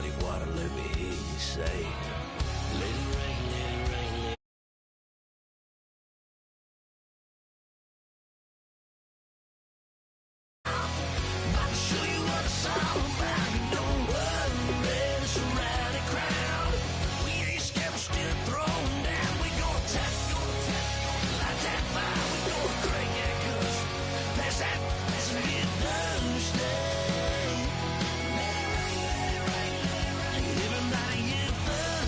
holy water, let me hear you say, let it rain, let it rain, let it I'll show you what it's all about. Don't worry, the surrounding crowd. We ain't scared, we're still throwing down. We gonna tap, light that fire. We gonna crank that cuss. Pass that, get Thursday. Let it rain, let it rain, let it rain. Everybody get Thursday.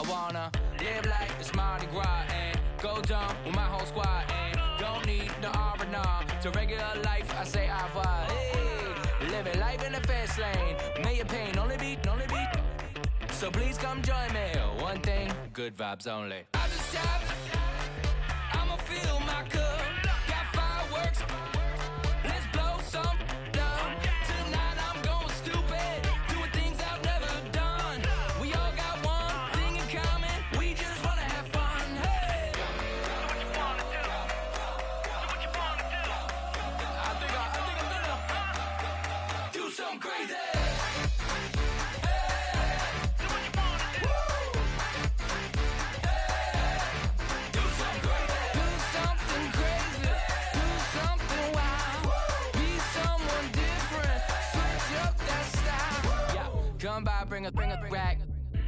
I wanna live like it's Mardi Gras and go dumb with my whole squad and don't need no R&R. To regular life, I say au revoir. Hey, living life in the fast lane. May your pain only be. So please come join me. One thing, good vibes only. I just tapped. I'ma fill my cup. Got fireworks. Let's blow some down. Tonight I'm going stupid. Doing things I've never done. We all got one thing in common. We just wanna have fun. Hey. Do what you wanna do. Do what you wanna do. I think I'm gonna do something crazy. Come by, bring a rack.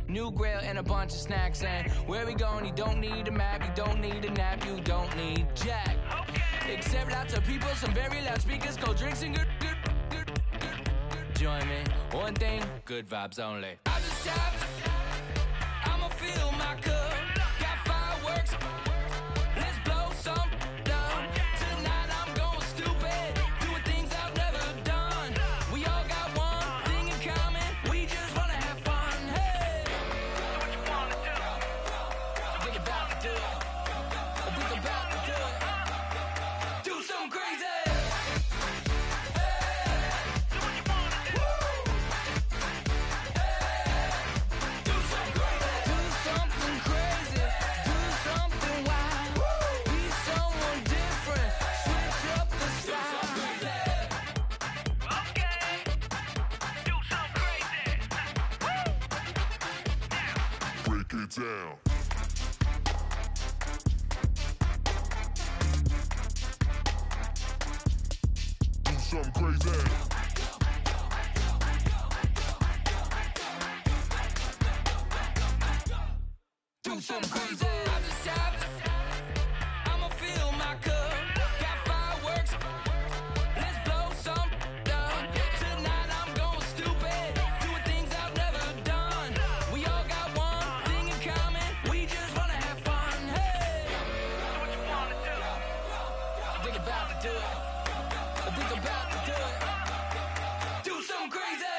New grill and a bunch of snacks. And where we going, you don't need a map. You don't need a nap, you don't need jack. Except lots of people, some very loud speakers, cold drinks and good. Join me, one thing, good vibes only. I just tapped, I'ma fill my cup. Got fireworks, let's blow some down. Tonight I'm going stupid, doing things I've never done. We all got one thing in common, we just wanna have fun. Hey, do what you wanna do. Think about to do it. Think about to do it. Do something crazy. Down. Do something crazy. Do something crazy. I just tapped. I'ma fill my cup. Got fireworks. Let's blow some down. Tonight I'm going stupid. Doing things I've never done. We all got one thing in common. We just wanna have fun. Hey, do what you wanna do. Think about to do it. Think about to do it. Do something crazy.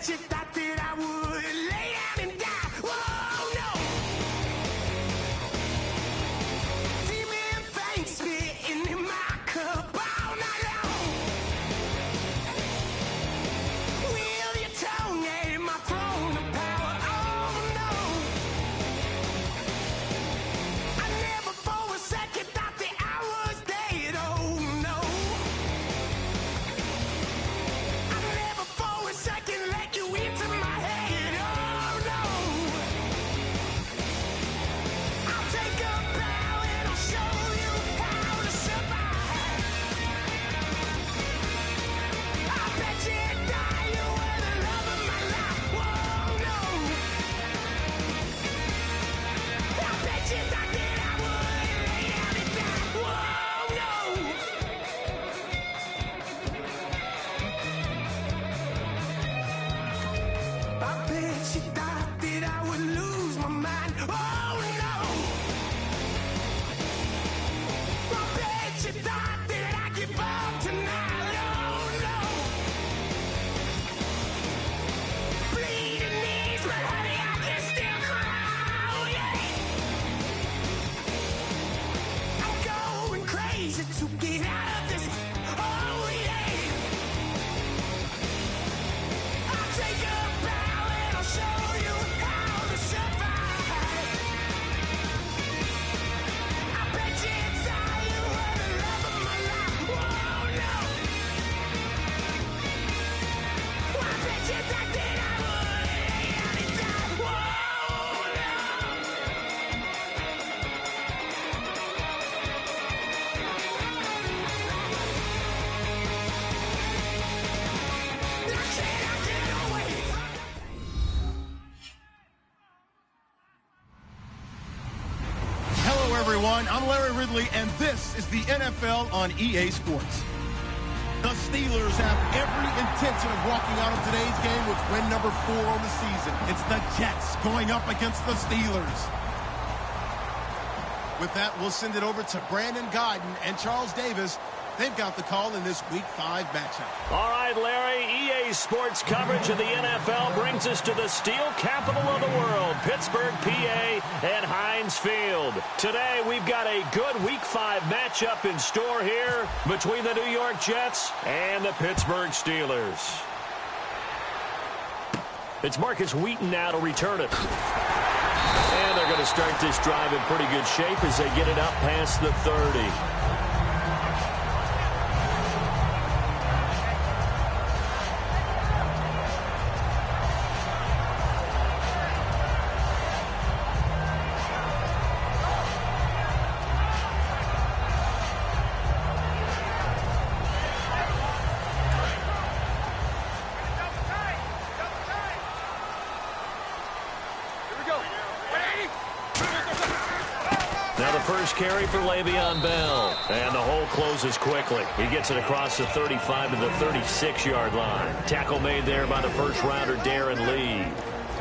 You thought that I would lay down and die. Whoa, no. Demon fangs spitting in my cup all night long. Will your tongue at my throne of power? Oh, no. I never for a second thought that I was dead. Oh, no. I never for a second let you in. everyone. I'm Larry Ridley, and this is the NFL on EA Sports. The Steelers have every intention of walking out of today's game with win number 4 on the season. It's the Jets going up against the Steelers. With that, we'll send it over to Brandon Godden and Charles Davis. They've got the call in this Week 5 matchup. All right, Larry, EA Sports coverage of the NFL brings us to the steel capital of the world, Pittsburgh, PA, and Heinz Field. Today, we've got a good Week 5 matchup in store here between the New York Jets and the Pittsburgh Steelers. It's Marcus Wheaton now to return it. And they're going to start this drive in pretty good shape as they get it up past the 30. First carry for Le'Veon Bell. And the hole closes quickly. He gets it across the 35 to the 36-yard line. Tackle made there by the first-rounder, Darren Lee.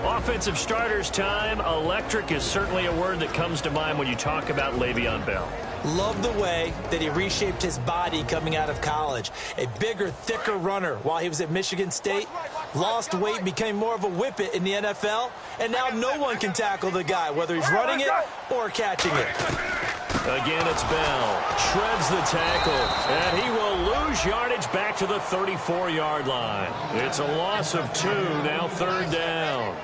Offensive starters time. Electric is certainly a word that comes to mind when you talk about Le'Veon Bell. Love the way that he reshaped his body coming out of college. A bigger, thicker runner while he was at Michigan State. Lost weight, became more of a whippet in the NFL. And now no one can tackle the guy, whether he's running it or catching it. Again, it's Bell. Shreds the tackle. And he will lose yardage back to the 34-yard line. It's a loss of 2, now 3rd down.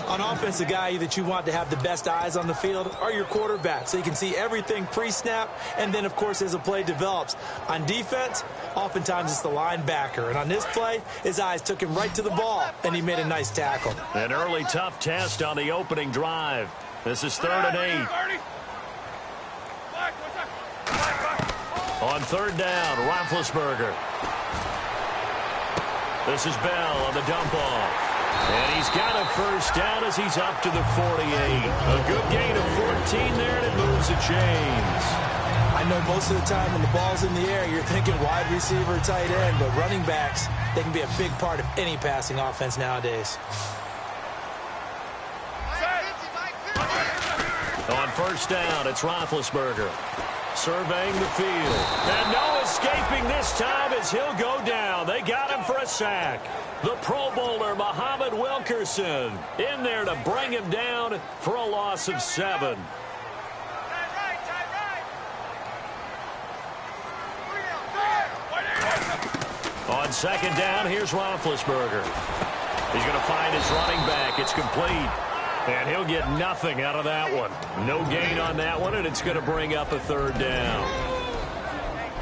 On offense, the guy that you want to have the best eyes on the field are your quarterbacks, so you can see everything pre-snap, and then, of course, as the play develops. On defense, oftentimes it's the linebacker, and on this play, his eyes took him right to the ball, and he made a nice tackle. An early tough test on the opening drive. This is 3rd and 8. On 3rd down, Roethlisberger. This is Bell on the dump-off. And he's got a first down as he's up to the 48. A good gain of 14 there, and it moves the chains. I know most of the time when the ball's in the air, you're thinking wide receiver, tight end, but running backs, they can be a big part of any passing offense nowadays. On 1st down, it's Roethlisberger. Surveying the field. And no escaping this time as he'll go down. They got him for a sack. The Pro Bowler, Muhammad Wilkerson, in there to bring him down for a loss of 7. On 2nd down, here's Roethlisberger. He's going to find his running back. It's complete. And he'll get nothing out of that one. No gain on that one, and it's going to bring up a 3rd down.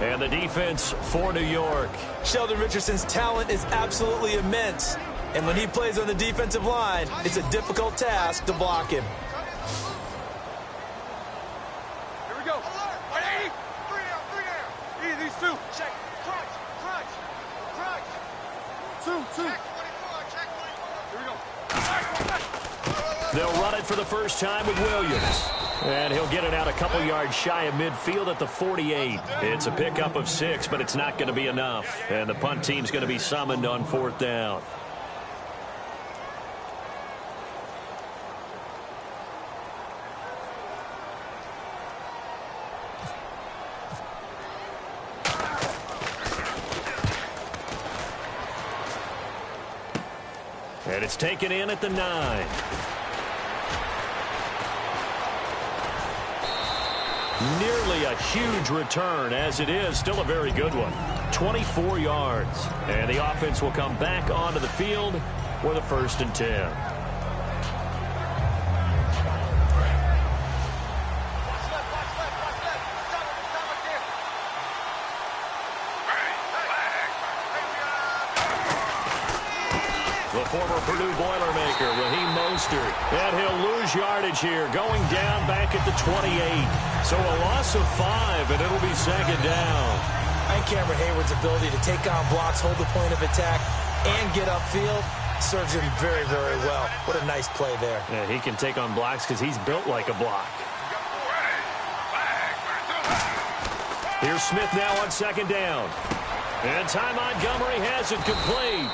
And the defense for New York. Sheldon Richardson's talent is absolutely immense. And when he plays on the defensive line, it's a difficult task to block him. Here we go. 180. 3 down. Either these 2. Check. Crunch. 2. Check 24. Here we go. They'll run it for the first time with Williams. And he'll get it out a couple yards shy of midfield at the 48. It's a pickup of 6, but it's not going to be enough. And the punt team's going to be summoned on 4th down. And it's taken in at the 9. Nearly a huge return, as it is still a very good one. 24 yards. And the offense will come back onto the field with a 1st and 10. The former Purdue Boilermaker, Raheem Mostert. And he'll lose yardage here, going down back at the 28. So a loss of 5, and it'll be 2nd down. And Cameron Hayward's ability to take on blocks, hold the point of attack, and get upfield serves him very, very well. What a nice play there. Yeah, he can take on blocks because he's built like a block. Here's Smith now on second down. And Ty Montgomery has it complete.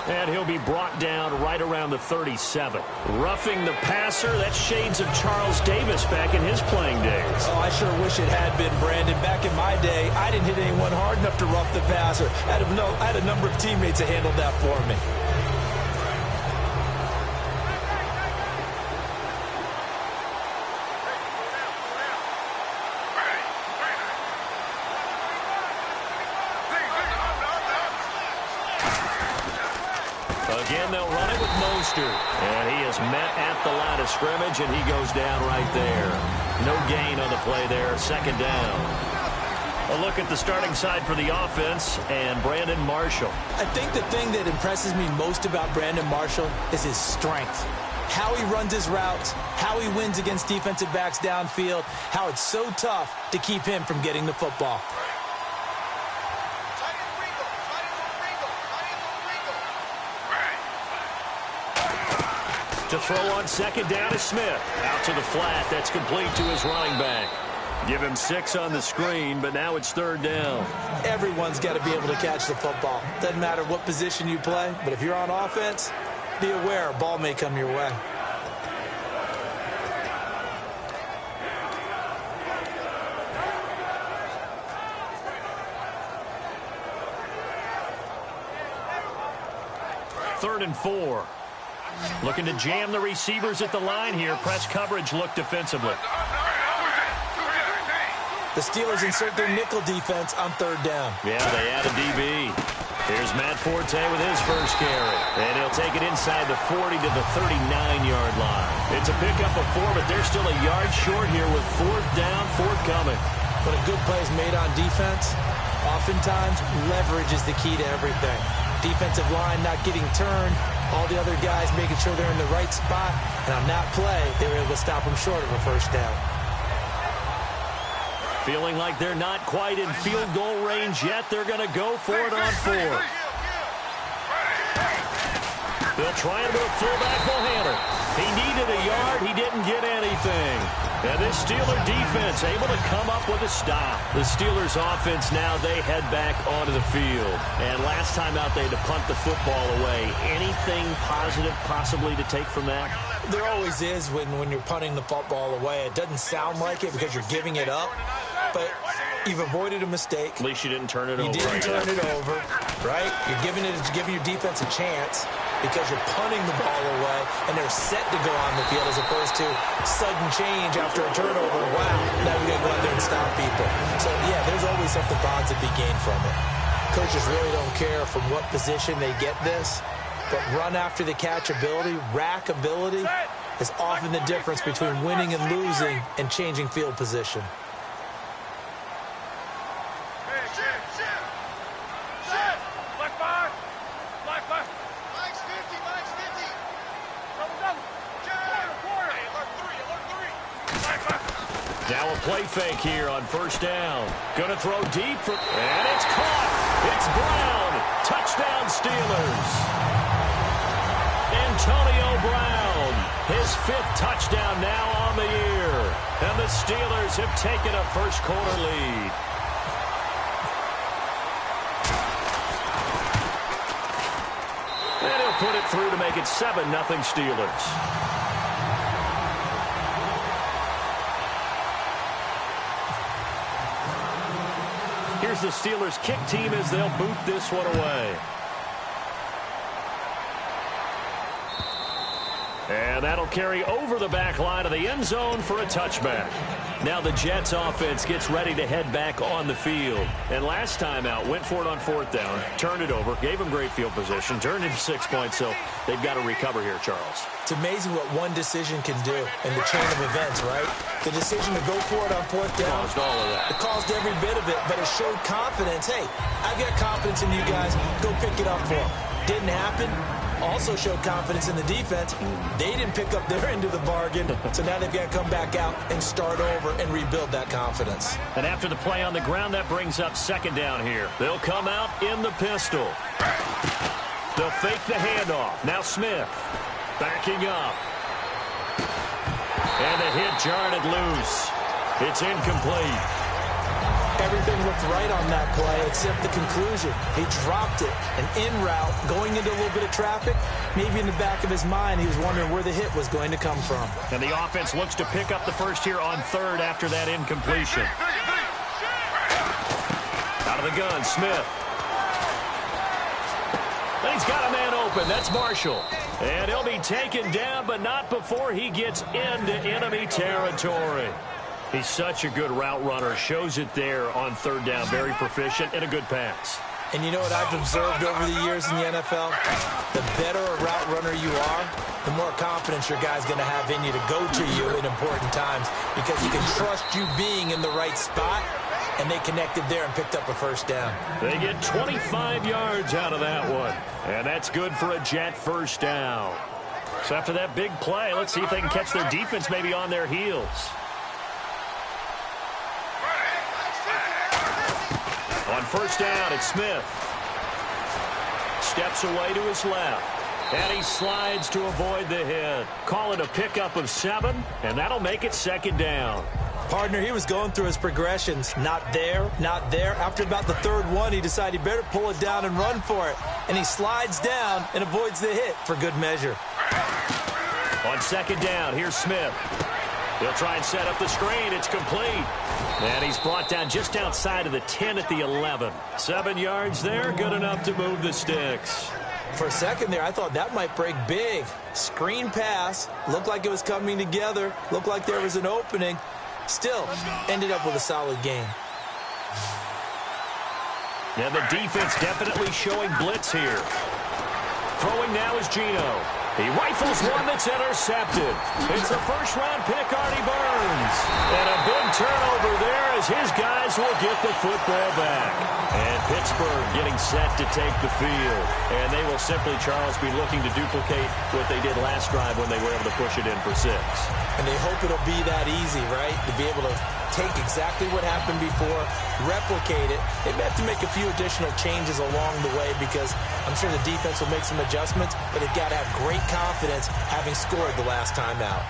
And he'll be brought down right around the 37. Roughing the passer, that's shades of Charles Davis back in his playing days. Oh, I sure wish it had been, Brandon. Back in my day, I didn't hit anyone hard enough to rough the passer. I had a number of teammates that handled that for me. Again, they'll run it with Mostert. And he is met at the line of scrimmage, and he goes down right there. No gain on the play there. Second down. A look at the starting side for the offense and Brandon Marshall. I think the thing that impresses me most about Brandon Marshall is his strength. How he runs his routes, how he wins against defensive backs downfield, how it's so tough to keep him from getting the football. To throw on second down is Smith. Out to the flat. That's complete to his running back. Give him 6 on the screen, but now it's third down. Everyone's got to be able to catch the football. Doesn't matter what position you play, but if you're on offense, be aware a ball may come your way. Third and 4. Looking to jam the receivers at the line here. Press coverage look defensively. The Steelers insert their nickel defense on third down. Yeah, they add a DB. Here's Matt Forte with his first carry. And he'll take it inside the 40 to the 39-yard line. It's a pickup of 4, but they're still a yard short here with fourth down, fourth coming. When a good play is made on defense, oftentimes leverage is the key to everything. Defensive line not getting turned, all the other guys making sure they're in the right spot, and on that play, they were able to stop them short of a first down. Feeling like they're not quite in field goal range yet, they're going to go for it on 4. They'll try and move fullback Bohanna. He needed a yard. He didn't get anything. And this Steeler defense able to come up with a stop. The Steelers offense now, they head back onto the field. And last time out, they had to punt the football away. Anything positive possibly to take from that? There always is when you're punting the football away. It doesn't sound like it because you're giving it up, but you've avoided a mistake. At least you didn't turn it over. You didn't turn it over, right? You're giving your defense a chance because you're punting the ball away, and they're set to go on the field as opposed to sudden change after a turnover. Wow, now you got to go out there and stop people. So, yeah, there's always something positive to be gained from it. Coaches really don't care from what position they get this, but run after the catch ability, rack ability, is often the difference between winning and losing and changing field position. Now a play fake here on first down. Going to throw deep, and it's caught. It's Brown. Touchdown Steelers. Antonio Brown, his 5th touchdown now on the year. And the Steelers have taken a first quarter lead. And he'll put it through to make it 7-0 Steelers. Here's the Steelers kick team as they'll boot this one away. And that'll carry over the back line of the end zone for a touchback. Now the Jets offense gets ready to head back on the field. And last time out, went for it on fourth down, turned it over, gave them great field position, turned into 6 points, so they've got to recover here, Charles. It's amazing what one decision can do in the chain of events, right? The decision to go for it on fourth down. Caused all of that. It caused every bit of it, but it showed confidence. Hey, I've got confidence in you guys. Go pick it up for them. Didn't happen. Also showed confidence in the defense. They didn't pick up their end of the bargain, so now they've got to come back out and start over and rebuild that confidence. And after the play on the ground, that brings up second down here. They'll come out in the pistol. They'll fake the handoff. Now Smith backing up. And the hit jarred it loose. It's incomplete. Everything looked right on that play except the conclusion. He dropped it, an in route, going into a little bit of traffic. Maybe in the back of his mind, he was wondering where the hit was going to come from. And the offense looks to pick up the first here on third after that incompletion. Out of the gun, Smith. And he's got a man open. That's Marshall. And he'll be taken down, but not before he gets into enemy territory. He's such a good route runner. Shows it there on third down. Very proficient and a good pass. And you know what I've observed over the years in the NFL? The better a route runner you are, the more confidence your guy's going to have in you to go to you in important times because he can trust you being in the right spot, and they connected there and picked up a first down. They get 25 yards out of that one, and that's good for a Jet first down. So after that big play, let's see if they can catch their defense maybe on their heels. On first down, it's Smith. Steps away to his left. And he slides to avoid the hit. Call it a pickup of 7, and that'll make it second down. Partner, he was going through his progressions. Not there, not there. After about the third one, he decided he better pull it down and run for it. And he slides down and avoids the hit for good measure. On second down, here's Smith. He'll try and set up the screen. It's complete. And he's brought down just outside of the 10 at the 11. 7 yards there, good enough to move the sticks. For a second there, I thought that might break big. Screen pass, looked like it was coming together, looked like there was an opening. Still, ended up with a solid game. And the defense definitely showing blitz here. Throwing now is Geno. He rifles one that's intercepted. It's the first-round pick, Artie Burns. And a big turnover there as his guys will get the football back. And Pittsburgh getting set to take the field. And they will simply, Charles, be looking to duplicate what they did last drive when they were able to push it in for 6. And they hope it'll be that easy, right? To be able to take exactly what happened before, replicate it. They may have to make a few additional changes along the way because I'm sure the defense will make some adjustments, but they've got to have great confidence having scored the last time out.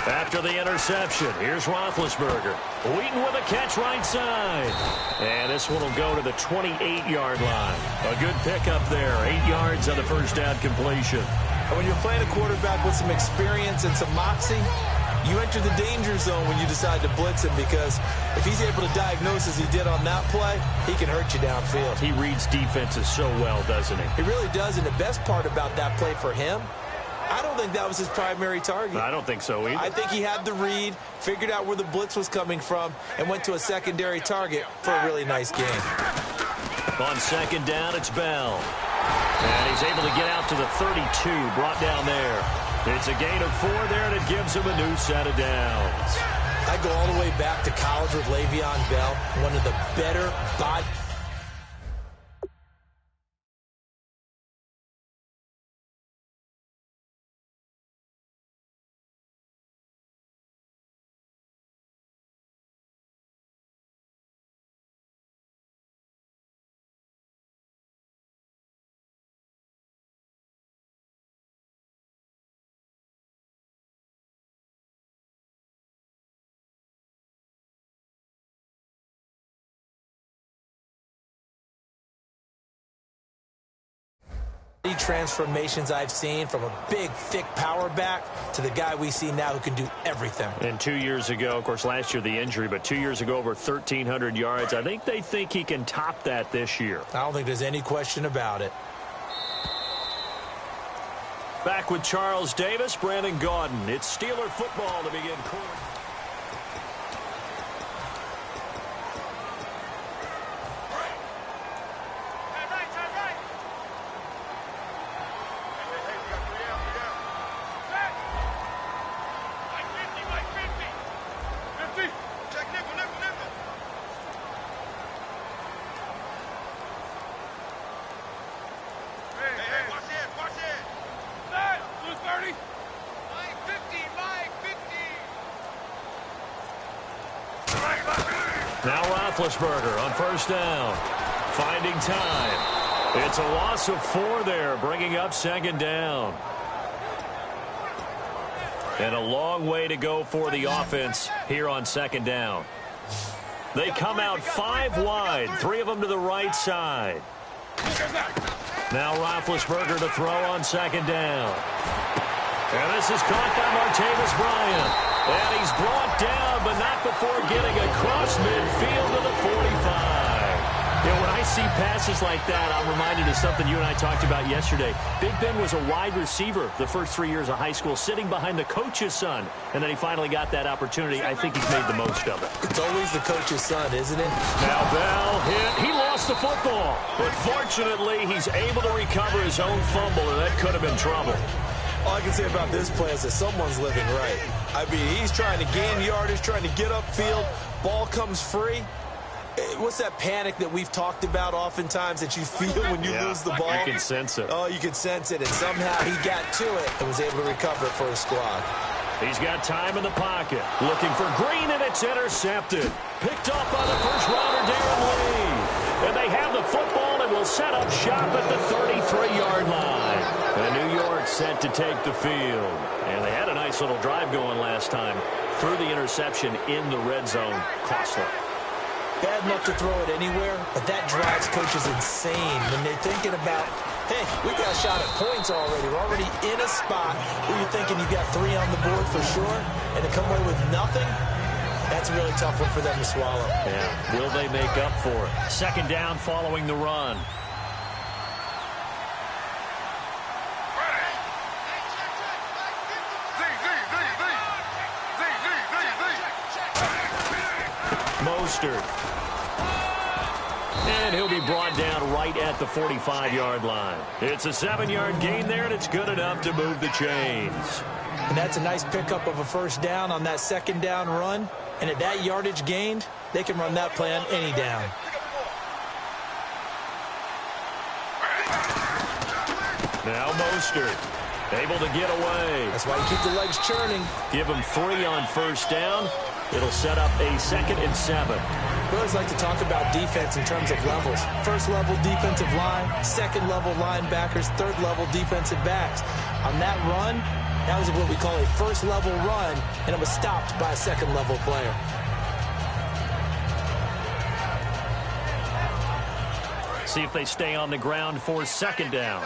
After the interception, here's Roethlisberger. Wheaton with a catch right side. And this one will go to the 28-yard line. A good pickup there. 8 yards on the first down completion. And when you're playing a quarterback with some experience and some moxie, you enter the danger zone when you decide to blitz him because if he's able to diagnose as he did on that play, he can hurt you downfield. He reads defenses so well, doesn't he? He really does, and the best part about that play for him, I don't think that was his primary target. I don't think so either. I think he had the read, figured out where the blitz was coming from, and went to a secondary target for a really nice game. On second down, it's Bell. And he's able to get out to the 32, brought down there. It's a gain of 4 there, and it gives him a new set of downs. I go all the way back to college with Le'Veon Bell, one of the better body. Transformations I've seen from a big, thick power back to the guy we see now who can do everything. And 2 years ago, of course, last year the injury, but 2 years ago over 1,300 yards. I think they think he can top that this year. I don't think there's any question about it. Back with Charles Davis, Brandon Gaudin. It's Steeler football to begin quarter. Now Roethlisberger on first down. Finding time. It's a loss of 4 there, bringing up second down. And a long way to go for the offense here on second down. They come out 5 wide, 3 of them to the right side. Now Roethlisberger to throw on second down. And this is caught by Martavis Bryant. And he's brought down, but not before getting across midfield to the 45. You know, when I see passes like that, I'm reminded of something you and I talked about yesterday. Big Ben was a wide receiver the first 3 years of high school, sitting behind the coach's son. And then he finally got that opportunity. I think he's made the most of it. It's always the coach's son, isn't it? Now Bell hit. He lost the football. But fortunately, he's able to recover his own fumble, and that could have been trouble. All I can say about this play is that someone's living right. I mean, he's trying to gain yardage, trying to get upfield. Ball comes free. What's that panic that we've talked about oftentimes that you feel when you lose the ball? You can sense it. Oh, you can sense it. And somehow he got to it and was able to recover it for his squad. He's got time in the pocket. Looking for Green, and it's intercepted. Picked off by the first-rounder, Darren Lee. And they have the football and will set up shop at the 33-yard line. And New York set to take the field. And they had a nice little drive going last time. Threw the interception in the red zone. Costly. Bad enough to throw it anywhere, but that drives coaches insane when they're thinking about, hey, we got a shot at points already. We're already in a spot where you're thinking you got 3 on the board for sure, and to come away with nothing, that's a really tough one for them to swallow. Yeah, will they make up for it? Second down following the run. Mostert. And he'll be brought down right at the 45-yard line. It's a 7-yard gain there, and it's good enough to move the chains. And that's a nice pickup of a first down on that second down run. And at that yardage gained, they can run that play on any down. Now Mostert, able to get away. That's why you keep the legs churning. Give him 3 on first down. It'll set up a 2nd and 7. We always like to talk about defense in terms of levels. First level defensive line, second level linebackers, third level defensive backs. On that run, that was what we call a first level run, and it was stopped by a second level player. See if they stay on the ground for second down.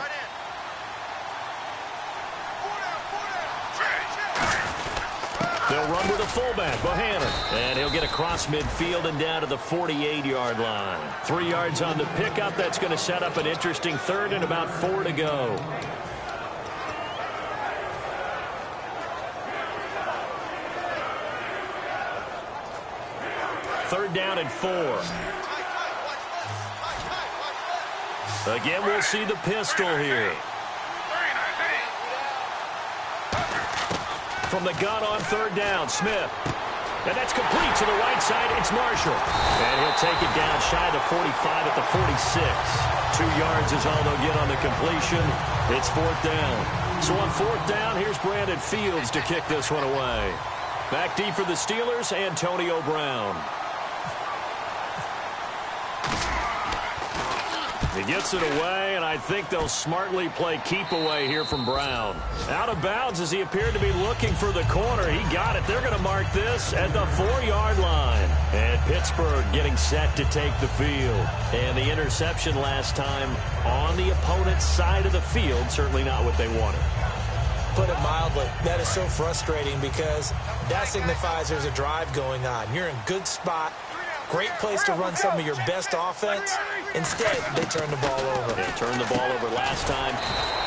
They'll run with a fullback, Bohannon. And he'll get across midfield and down to the 48-yard line. 3 yards on the pickup. That's going to set up an interesting 3rd and about 4 to go. Third down and 4. Again, we'll see the pistol here. From the gun on third down, Smith. And that's complete to the right side. It's Marshall. And he'll take it down shy of the 45 at the 46. 2 yards is all they'll get on the completion. It's 4th down. So on 4th down, here's Brandon Fields to kick this one away. Back deep for the Steelers, Antonio Brown. He gets it away, and I think they'll smartly play keep away here from Brown. Out of bounds as he appeared to be looking for the corner. He got it. They're going to mark this at the 4-yard line. And Pittsburgh getting set to take the field. And the interception last time on the opponent's side of the field, certainly not what they wanted. Put it mildly, that is so frustrating because that signifies there's a drive going on. You're in a good spot. Great place to run some of your best offense. Instead, they turn the ball over. They turned the ball over last time.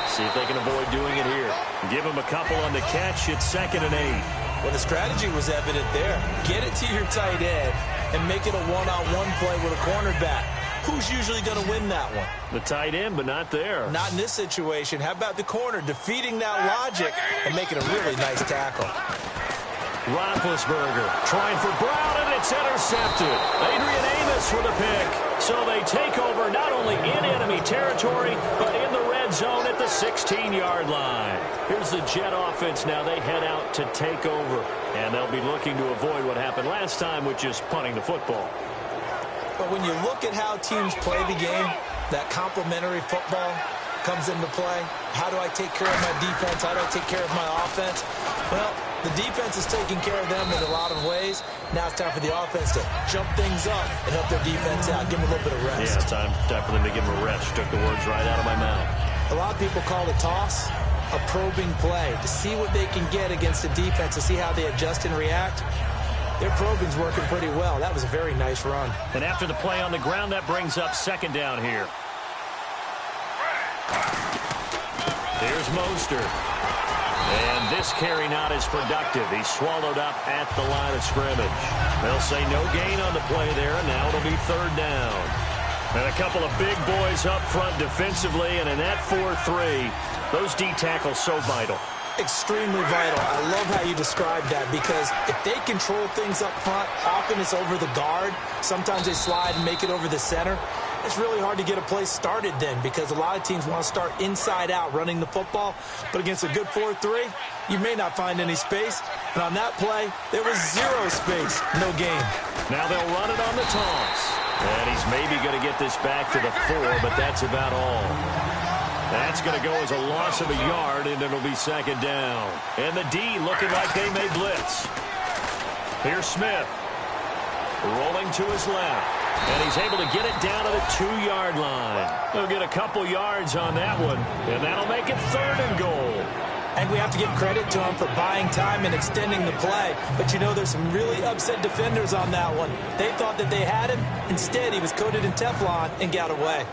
See if they can avoid doing it here. Give them a couple on the catch. It's 2nd and 8. Well, the strategy was evident there. Get it to your tight end and make it a one-on-one play with a cornerback. Who's usually going to win that one? The tight end, but not there. Not in this situation. How about the corner defeating that logic and making a really nice tackle? Roethlisberger trying for Brown, and it's intercepted. Adrian Amos with a pick. So they take over not only in enemy territory, but in the red zone at the 16-yard line. Here's the Jet offense now. They head out to take over, and they'll be looking to avoid what happened last time, which is punting the football. But when you look at how teams play the game, that complementary football comes into play. How do I take care of my defense? How do I take care of my offense? Well, The defense is taking care of them in a lot of ways. Now it's time for the offense to jump things up and help their defense out. Give them a little bit of rest. Yeah, time for them to give them a rest. Took the words right out of my mouth. A lot of people call the toss a probing play to see what they can get against the defense, to see how they adjust and react. Their probing's working pretty well. That was a very nice run. And after the play on the ground, that brings up second down here. Here's Mostert. And this carry not as productive. He's swallowed up at the line of scrimmage. They'll say no gain on the play there, and now it'll be third down. And a couple of big boys up front defensively, and in that 4-3, those D tackles so vital. Extremely vital. I love how you described that, because if they control things up front, often it's over the guard. Sometimes they slide and make it over the center. It's really hard to get a play started then, because a lot of teams want to start inside out running the football. But against a good 4-3, you may not find any space. And on that play, there was zero space. No gain. Now they'll run it on the toss. And he's maybe going to get this back to the 4, but that's about all. That's going to go as a loss of a yard, and it'll be second down. And the D looking like they may blitz. Here's Smith. Rolling to his left. And he's able to get it down to the 2-yard line. He'll get a couple yards on that one, and that'll make it third and goal. And we have to give credit to him for buying time and extending the play. But, you know, there's some really upset defenders on that one. They thought that they had him. Instead, he was coated in Teflon and got away.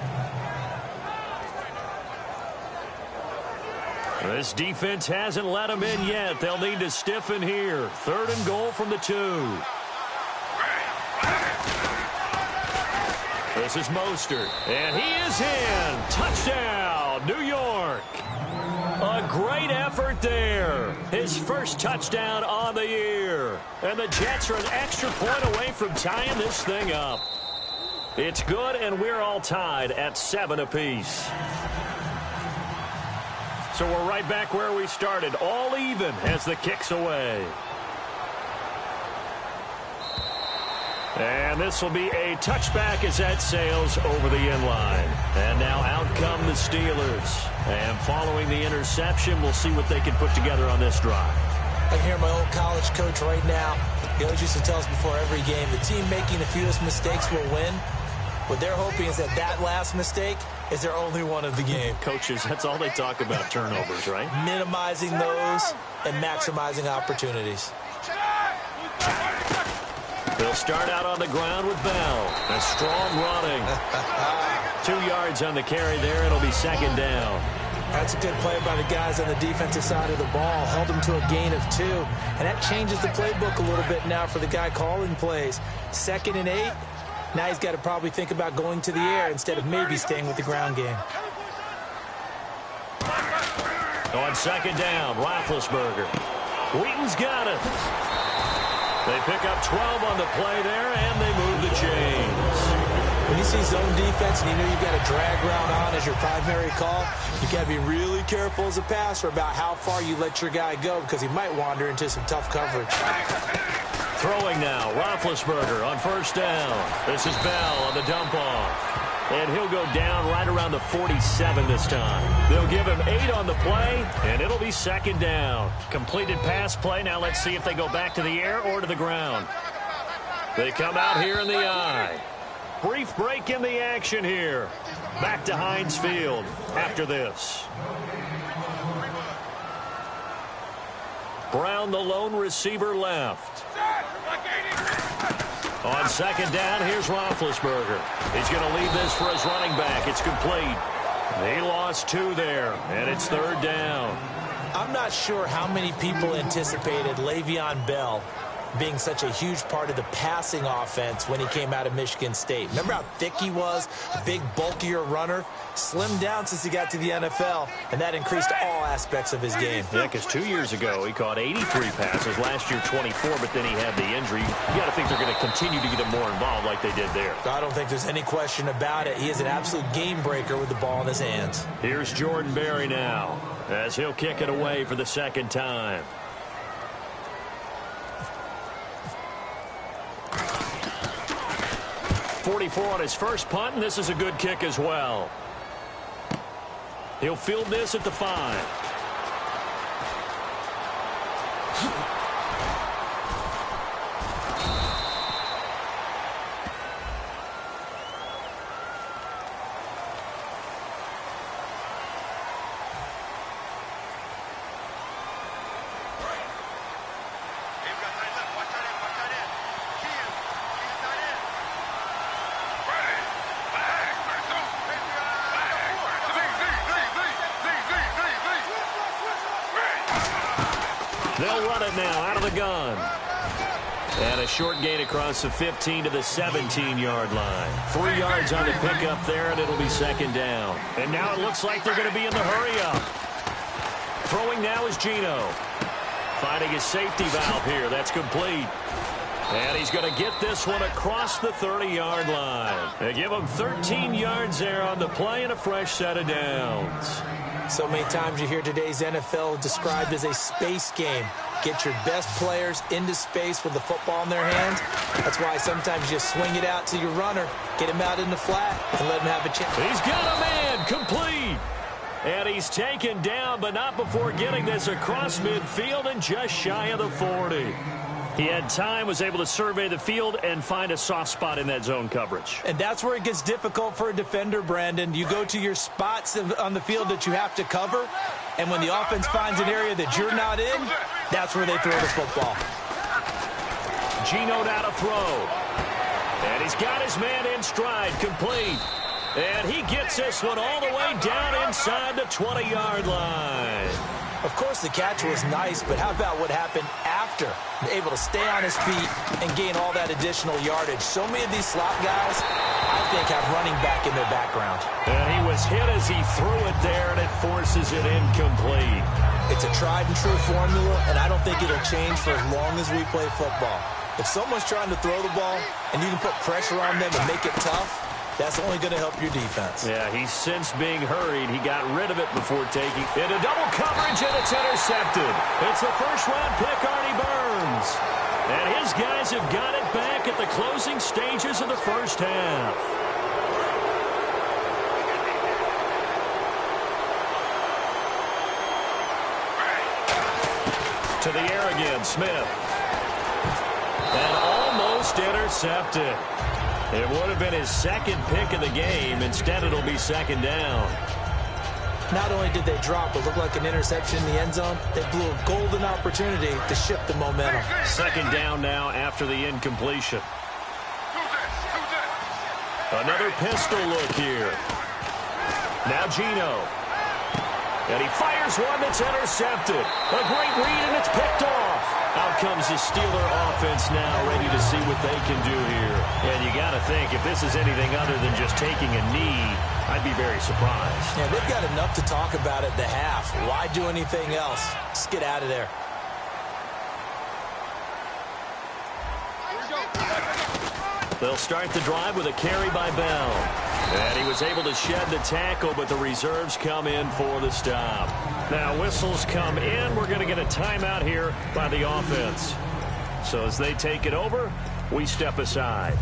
This defense hasn't let him in yet. They'll need to stiffen here. Third and goal from the 2. This is Mostert, and he is in. Touchdown, New York. A great effort there. His first touchdown on the year. And the Jets are an extra point away from tying this thing up. It's good, and we're all tied at 7 apiece. So we're right back where we started, all even as the kick's away. And this will be a touchback as that sails over the end line. And now out come the Steelers. And following the interception, we'll see what they can put together on this drive. I hear my old college coach right now. He always used to tell us before every game, the team making the fewest mistakes will win. What they're hoping is that last mistake is their only one of the game. Coaches, that's all they talk about, turnovers, right? Minimizing those and maximizing opportunities. They'll start out on the ground with Bell. A strong running. 2 yards on the carry there. It'll be second down. That's a good play by the guys on the defensive side of the ball. Held them to a gain of 2. And that changes the playbook a little bit now for the guy calling plays. 2nd and 8. Now he's got to probably think about going to the air instead of maybe staying with the ground game. On second down, Roethlisberger. Wheaton's got it. They pick up 12 on the play there, and they move the chains. When you see zone defense and you know you've got a drag route on as your primary call, you got to be really careful as a passer about how far you let your guy go, because he might wander into some tough coverage. Throwing now, Roethlisberger on first down. This is Bell on the dump-off. And he'll go down right around the 47 this time. They'll give him 8 on the play, and it'll be second down. Completed pass play. Now let's see if they go back to the air or to the ground. They come out here in the eye. Brief break in the action here. Back to Heinz Field after this. Brown, the lone receiver, left. On second down, here's Roethlisberger. He's going to leave this for his running back. It's complete. He lost 2 there, and it's third down. I'm not sure how many people anticipated Le'Veon Bell being such a huge part of the passing offense when he came out of Michigan State. Remember how thick he was? A big, bulkier runner. Slimmed down since he got to the NFL, and that increased all aspects of his game. Yeah, because 2 years ago, he caught 83 passes. Last year, 24, but then he had the injury. You got to think they're going to continue to get him more involved like they did there. I don't think there's any question about it. He is an absolute game breaker with the ball in his hands. Here's Jordan Berry now, as he'll kick it away for the second time. .44 on his first punt, and this is a good kick as well. He'll field this at the 5. They'll run it now out of the gun. And a short gain across the 15 to the 17-yard line. 3 yards on the pickup there, and it'll be second down. And now it looks like they're going to be in the hurry-up. Throwing now is Geno. Finding his safety valve here. That's complete. And he's going to get this one across the 30-yard line. They give him 13 yards there on the play and a fresh set of downs. So many times you hear today's NFL described as a space game. Get your best players into space with the football in their hands. That's why sometimes you just swing it out to your runner, get him out in the flat, and let him have a chance. He's got a man, complete. And he's taken down, but not before getting this across midfield and just shy of the 40. He had time, was able to survey the field and find a soft spot in that zone coverage. And that's where it gets difficult for a defender, Brandon. You go to your spots on the field that you have to cover, and when the offense finds an area that you're not in, that's where they throw the football. Geno now to throw. And he's got his man in stride, complete. And he gets this one all the way down inside the 20-yard line. Of course, the catch was nice, but how about what happened after? Able to stay on his feet and gain all that additional yardage. So many of these slot guys, I think, have running back in their background. And he was hit as he threw it there, and it forces it incomplete. It's a tried-and-true formula, and I don't think it'll change for as long as we play football. If someone's trying to throw the ball and you can put pressure on them and make it tough, that's only going to help your defense. Yeah, he's since being hurried. He got rid of it before taking into double coverage, and it's intercepted. It's the first-round pick, Artie Burns. And his guys have got it back at the closing stages of the first half. To the air again, Smith. And almost intercepted. It would have been his second pick of the game. Instead, it'll be second down. Not only did they drop what looked like an interception in the end zone, they blew a golden opportunity to shift the momentum. Second down now after the incompletion. Another pistol look here. Now Geno. And he fires one that's intercepted. A great read, and it's picked off. Out comes the Steeler offense now, ready to see what they can do here. And you got to think, if this is anything other than just taking a knee, I'd be very surprised. Yeah, they've got enough to talk about at the half. Why do anything else? Just get out of there. They'll start the drive with a carry by Bell. And he was able to shed the tackle, but the reserves come in for the stop. Now whistles come in. We're going to get a timeout here by the offense. So as they take it over, we step aside.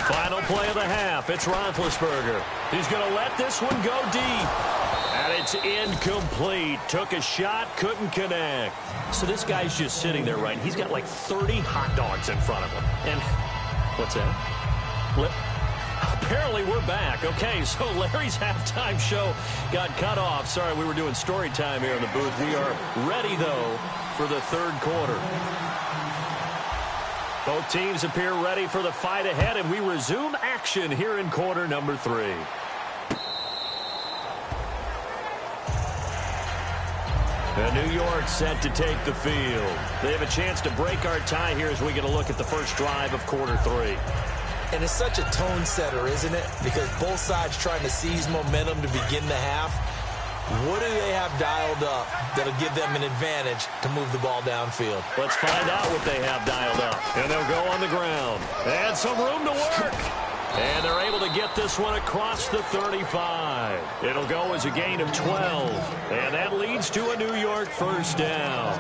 Final play of the half. It's Roethlisberger. He's going to let this one go deep. And it's incomplete. Took a shot, couldn't connect. So this guy's just sitting there, right? He's got like 30 hot dogs in front of him. And what's that? Apparently we're back. Okay, so Larry's halftime show got cut off. Sorry, we were doing story time here in the booth. We are ready, though, for the third quarter. Both teams appear ready for the fight ahead, and we resume action here in quarter number 3. And New York set to take the field. They have a chance to break our tie here as we get a look at the first drive of quarter 3. And it's such a tone setter, isn't it? Because both sides trying to seize momentum to begin the half. What do they have dialed up that'll give them an advantage to move the ball downfield? Let's find out what they have dialed up. And they'll go on the ground. And some room to work. And they're able to get this one across the 35. It'll go as a gain of 12. And that leads to a New York first down.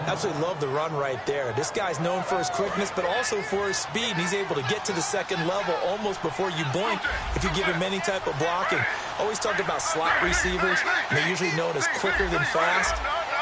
Absolutely love the run right there. This guy's known for his quickness, but also for his speed. And he's able to get to the second level almost before you blink if you give him any type of blocking. Always talk about slot receivers. And they're usually known as quicker than fast.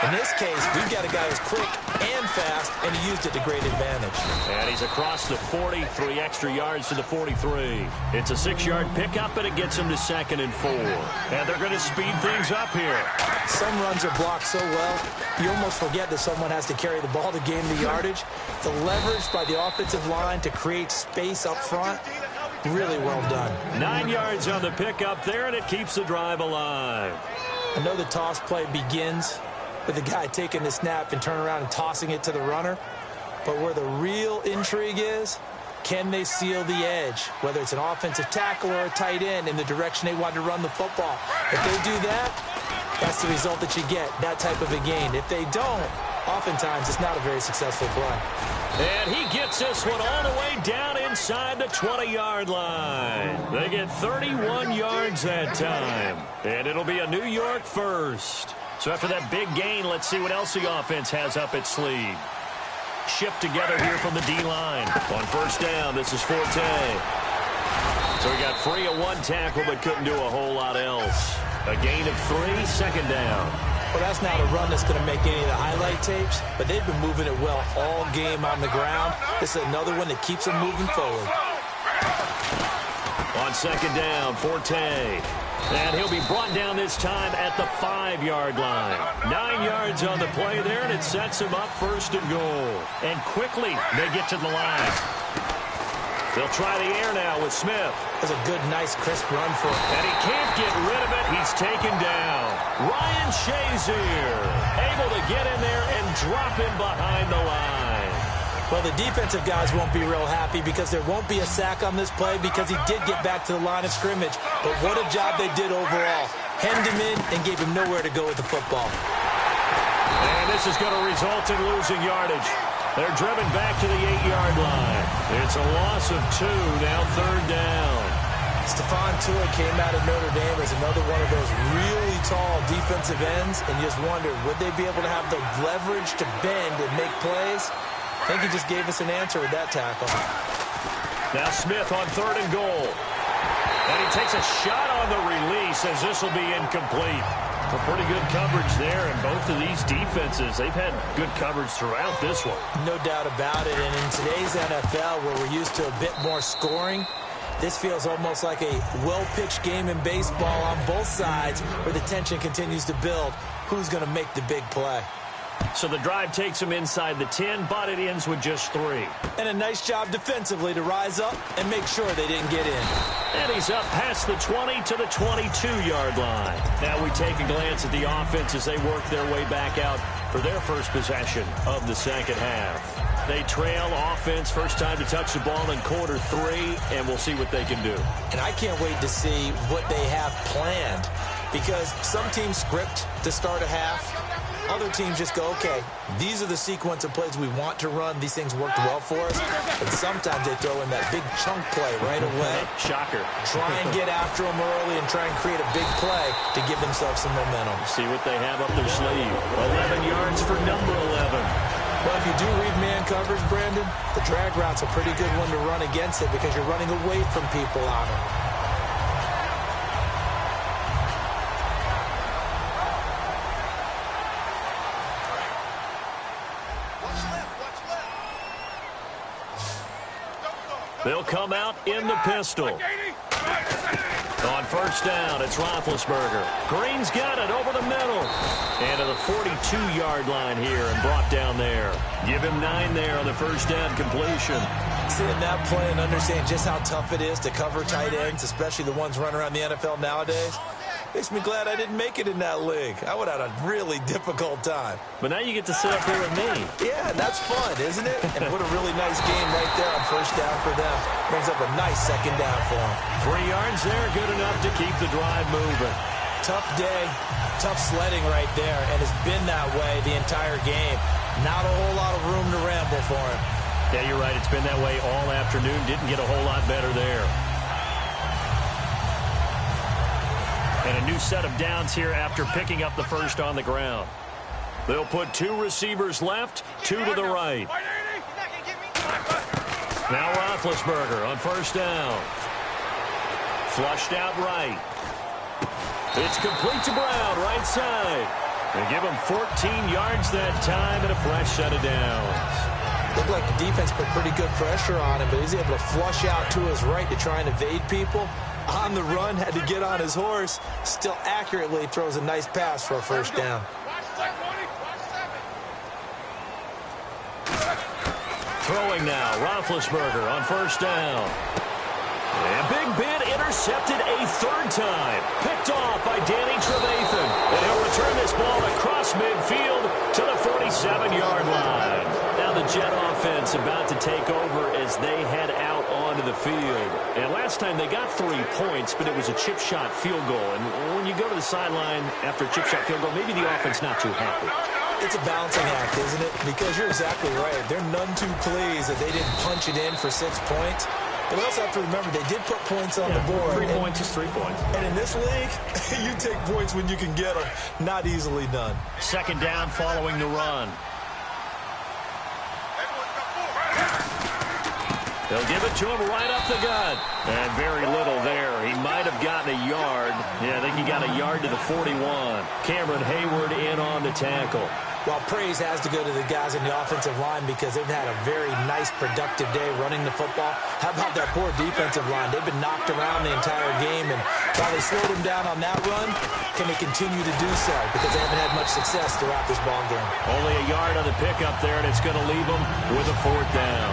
In this case, we've got a guy who's quick and fast, and he used it to great advantage. And he's across the 40, 3 extra yards to the 43. It's a 6-yard pickup, and it gets him to 2nd and 4. And they're going to speed things up here. Some runs are blocked so well, you almost forget that someone has to carry the ball to gain the yardage. The leverage by the offensive line to create space up front, really well done. 9 yards on the pickup there, and it keeps the drive alive. I know the toss play begins with the guy taking the snap and turn around and tossing it to the runner. But where the real intrigue is, can they seal the edge, whether it's an offensive tackle or a tight end, in the direction they want to run the football? If they do that, that's the result that you get, that type of a gain. If they don't, oftentimes it's not a very successful play. And he gets this one all the way down inside the 20-yard line. They get 31 yards that time. And it'll be a New York first. So after that big gain, let's see what else the offense has up its sleeve. Shift together here from the D-line. On first down, this is Forte. So he got free of 1 tackle but couldn't do a whole lot else. A gain of 3, 2nd down. Well, that's not a run that's going to make any of the highlight tapes, but they've been moving it well all game on the ground. This is another one that keeps them moving forward. On 2nd down, Forte. And he'll be brought down this time at the 5-yard line. 9 yards on the play there, and it sets him up 1st and goal. And quickly, they get to the line. They'll try the air now with Smith. That's a good, nice, crisp run for him. And he can't get rid of it. He's taken down. Ryan Shazier able to get in there and drop him behind the line. Well, the defensive guys won't be real happy because there won't be a sack on this play because he did get back to the line of scrimmage. But what a job they did overall. Hemmed him in and gave him nowhere to go with the football. And this is going to result in losing yardage. They're driven back to the 8-yard line. It's a loss of 2, now 3rd down. Stephon Tuitt came out of Notre Dame as another one of those really tall defensive ends, and you just wondered, would they be able to have the leverage to bend and make plays? I think he just gave us an answer with that tackle. Now Smith on 3rd and goal. And he takes a shot on the release as this will be incomplete. A pretty good coverage there, and both of these defenses, they've had good coverage throughout this one. No doubt about it, and in today's NFL, where we're used to a bit more scoring, this feels almost like a well-pitched game in baseball on both sides where the tension continues to build. Who's going to make the big play? So the drive takes him inside the 10, but it ends with just 3. And a nice job defensively to rise up and make sure they didn't get in. And he's up past the 20 to the 22-yard line. Now we take a glance at the offense as they work their way back out for their first possession of the 2nd half. They trail offense, first time to touch the ball in quarter 3, and we'll see what they can do. And I can't wait to see what they have planned, because some teams script to start a half. Other teams just go, okay, these are the sequence of plays we want to run. These things worked well for us. And sometimes they throw in that big chunk play right away. Shocker. Try and get after them early and try and create a big play to give themselves some momentum. See what they have up their sleeve. 11 yards for number 11. Well, if you do read man coverage, Brandon, the drag route's a pretty good one to run against it because you're running away from people on it. They'll come out in the pistol. On first down, it's Roethlisberger. Green's got it over the middle. And to the 42-yard line here and brought down there. Give him 9 there on the first down completion. Seeing that play and understand just how tough it is to cover tight ends, especially the ones running around the NFL nowadays, makes me glad I didn't make it in that league. I would have had a really difficult time. But now you get to sit up here with me. Yeah, that's fun, isn't it? And what a really nice game right there on first down for them. Brings up a nice 2nd down for them. 3 yards there, good enough to keep the drive moving. Tough day, tough sledding right there, and it's been that way the entire game. Not a whole lot of room to ramble for him. Yeah, you're right. It's been that way all afternoon. Didn't get a whole lot better there. And a new set of downs here after picking up the first on the ground. They'll put 2 receivers left, 2 to the right. Now Roethlisberger on first down. Flushed out right. It's complete to Brown, right side. They give him 14 yards that time and a fresh set of downs. Looked like the defense put pretty good pressure on him, but he's able to flush out to his right to try and evade people. On the run, had to get on his horse. Still accurately throws a nice pass for a first down. Throwing now, Roethlisberger on first down. And Big Ben intercepted a third time. Picked off by Danny Trevathan. And he'll return this ball across midfield to the 47-yard line. Now the Jet offense about to take over as they head out onto the field. And last time they got 3 points, but it was a chip shot field goal. And when you go to the sideline after a chip shot field goal, maybe the offense not too happy. It's a balancing act, isn't it? Because you're exactly right. They're none too pleased that they didn't punch it in for 6 points. But also have to remember, they did put points on the board. 3 points is 3 points. And in this league, you take points when you can get them. Not easily done. Second down following the run. They'll give it to him right up the gut. And very little there. He might have gotten a yard. Yeah, I think he got a yard to the 41. Cameron Hayward in on the tackle. Well, praise has to go to the guys in the offensive line because they've had a very nice, productive day running the football. How about that poor defensive line? They've been knocked around the entire game, and while they slowed them down on that run, can they continue to do so? Because they haven't had much success throughout this ball game. Only a yard on the pickup there, and it's going to leave them with a fourth down.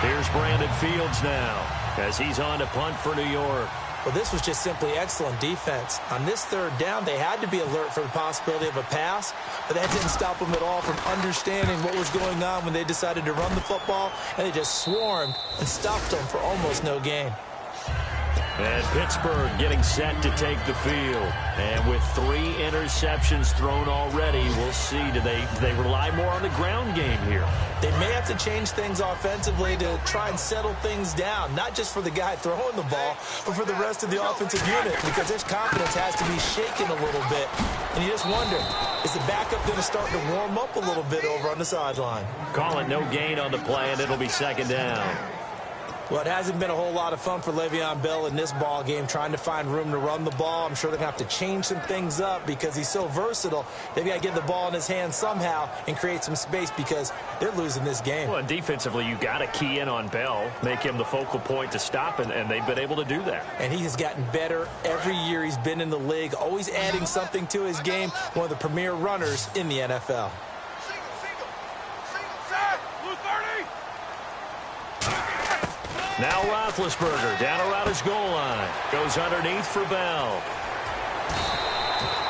Here's Brandon Fields now as he's on to punt for New York. Well, this was just simply excellent defense. On this third down, they had to be alert for the possibility of a pass, but that didn't stop them at all from understanding what was going on when they decided to run the football, and they just swarmed and stopped them for almost no gain. And Pittsburgh getting set to take the field. And with 3 interceptions thrown already, we'll see. Do they rely more on the ground game here? They may have to change things offensively to try and settle things down, not just for the guy throwing the ball, but for the rest of the offensive unit, because his confidence has to be shaken a little bit. And you just wonder, is the backup going to start to warm up a little bit over on the sideline? Call it no gain on the play, and it'll be second down. Well, it hasn't been a whole lot of fun for Le'Veon Bell in this ball game, trying to find room to run the ball. I'm sure they're going to have to change some things up because he's so versatile. They've got to get the ball in his hands somehow and create some space because they're losing this game. Well, and defensively, you got to key in on Bell, make him the focal point to stop, and they've been able to do that. And he has gotten better every year he's been in the league, always adding something to his game, one of the premier runners in the NFL. Now Roethlisberger down around his goal line. Goes underneath for Bell.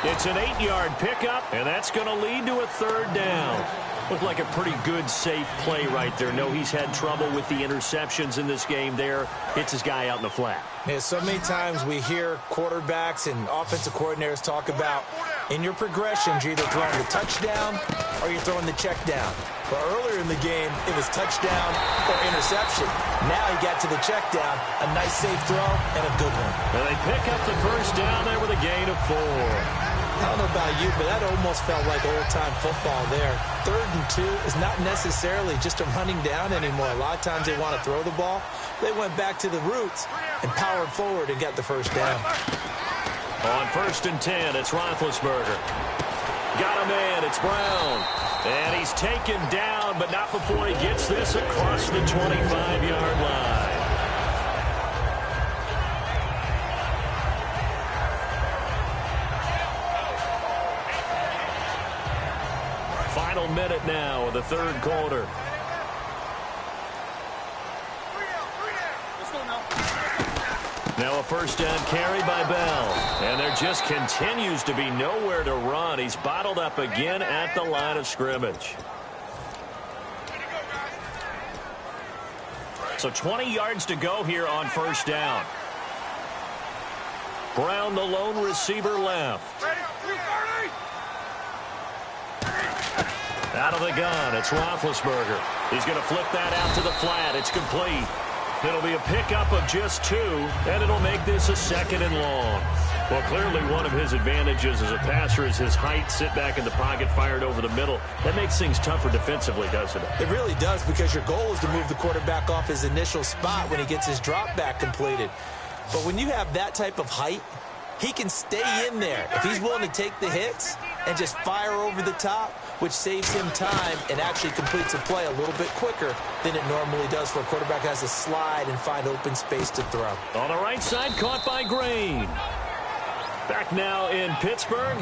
It's an 8-yard pickup, and that's going to lead to a third down. Looked like a pretty good, safe play right there. No, he's had trouble with the interceptions in this game there. Hits his guy out in the flat. Yeah, so many times we hear quarterbacks and offensive coordinators talk about in your progressions, you're either throwing the touchdown or you're throwing the check down. But earlier in the game, it was touchdown or interception. Now he got to the check down, a nice safe throw, and a good one. And they pick up the first down there with a gain of 4. I don't know about you, but that almost felt like old-time football there. 3rd and 2 is not necessarily just a running down anymore. A lot of times they want to throw the ball. They went back to the roots and powered forward and got the first down. On 1st and 10, it's Roethlisberger. Got a man, it's Brown. And he's taken down, but not before he gets this across the 25-yard line. Final minute now of the third quarter. Now a first down carry by Bell. And there just continues to be nowhere to run. He's bottled up again at the line of scrimmage. So 20 yards to go here on first down. Brown, the lone receiver, left. Out of the gun, it's Roethlisberger. He's going to flip that out to the flat. It's complete. It'll be a pickup of just 2, and it'll make this a 2nd and long. Well, clearly one of his advantages as a passer is his height, sit back in the pocket, fired over the middle. That makes things tougher defensively, doesn't it? It really does, because your goal is to move the quarterback off his initial spot when he gets his drop back completed. But when you have that type of height, he can stay in there. If he's willing to take the hits, and just fire over the top, which saves him time and actually completes a play a little bit quicker than it normally does for a quarterback who has to slide and find open space to throw. On the right side, caught by Green. Back now in Pittsburgh.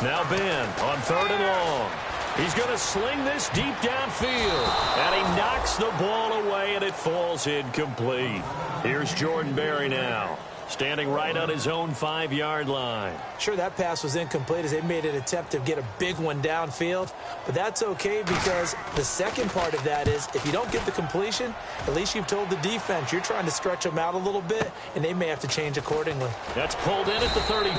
Now Ben on 3rd and long. He's going to sling this deep downfield. And he knocks the ball away, and it falls incomplete. Here's Jordan Berry now, standing right on his own 5-yard line. Sure, that pass was incomplete as they made an attempt to get a big one downfield. But that's okay because the second part of that is if you don't get the completion, at least you've told the defense you're trying to stretch them out a little bit, and they may have to change accordingly. That's pulled in at the 32.